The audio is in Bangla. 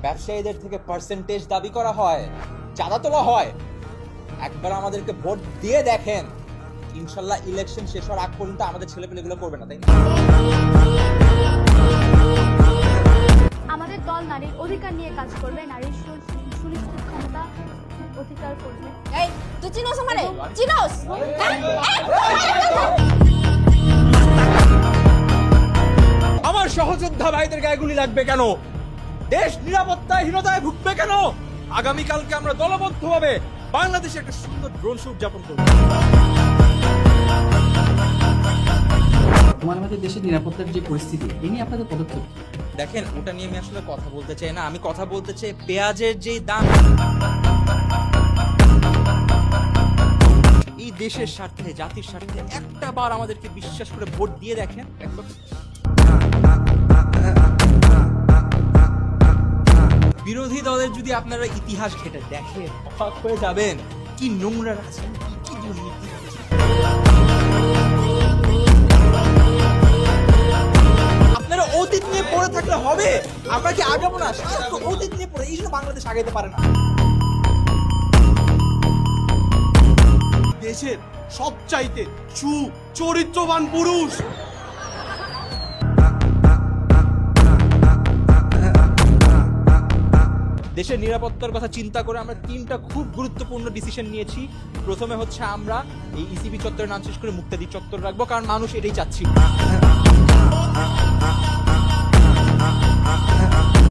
ব্যবসায়ীদের থেকে পার্সেন্টেজ দাবি করা হয়, চাঁদা তোলা হয়। একবার আমাদেরকে ভোট দিয়ে দেখেন, ইনশাল্লাহ ইলেকশন শেষ হওয়ার আগ পর্যন্ত আমাদের ছেলেপেলেগুলো করবে না, তাই না? আমাদের দল নারীর অধিকার নিয়ে কাজ করবে, নারীর সুনিশ্চিত ক্ষমতা অধিকার করবে। এই তুই চিনোস আমারে? চিনোস? আমার সহযোদ্ধা ভাইদের গায়ে গুলি লাগবে কেন? দেশ নিরাপত্তাহীনতায় ভুগবে কেন? আগামীকালকে আমরা দলবদ্ধভাবে বাংলাদেশে একটা সুন্দর ড্রোন শো উদযাপন করব। আমাদের দেশের নিরাপত্তার যে পরিস্থিতি, এ নিয়ে আপনাদের পদক্ষেপ? দেখেন, ওটা নিয়ে আমি আসলে কথা বলতে চাই না। আমি কথা বলতে চাই পেঁয়াজের যে দাম, এই দেশের স্বার্থে, জাতির স্বার্থে একটা বার আমাদেরকে বিশ্বাস করে ভোট দিয়ে দেখেন। বিরোধী দলের যদি আপনারা ইতিহাস ঘেটে দেখেন, অবাক হয়ে যাবেন কি নোংরা রাজনীতি, কি দুর্নীতি। আপনারা অতীত নিয়ে পড়ে থাকলে হবে? আমরা কি আগাবো না? সারা অতীত নিয়ে পড়ে, এই জন্য বাংলাদেশ আগাইতে পারে না। দেশের সবচাইতে চরিত্রবান পুরুষ দেশের নিরাপত্তার কথা চিন্তা করে আমরা তিনটা খুব গুরুত্বপূর্ণ ডিসিশন নিয়েছি। প্রথমে হচ্ছে আমরা এই ইসিবি চত্বরের নাম শেষ করে মুক্তাদি চত্বর রাখবো, কারণ মানুষ এটাই চাচ্ছি।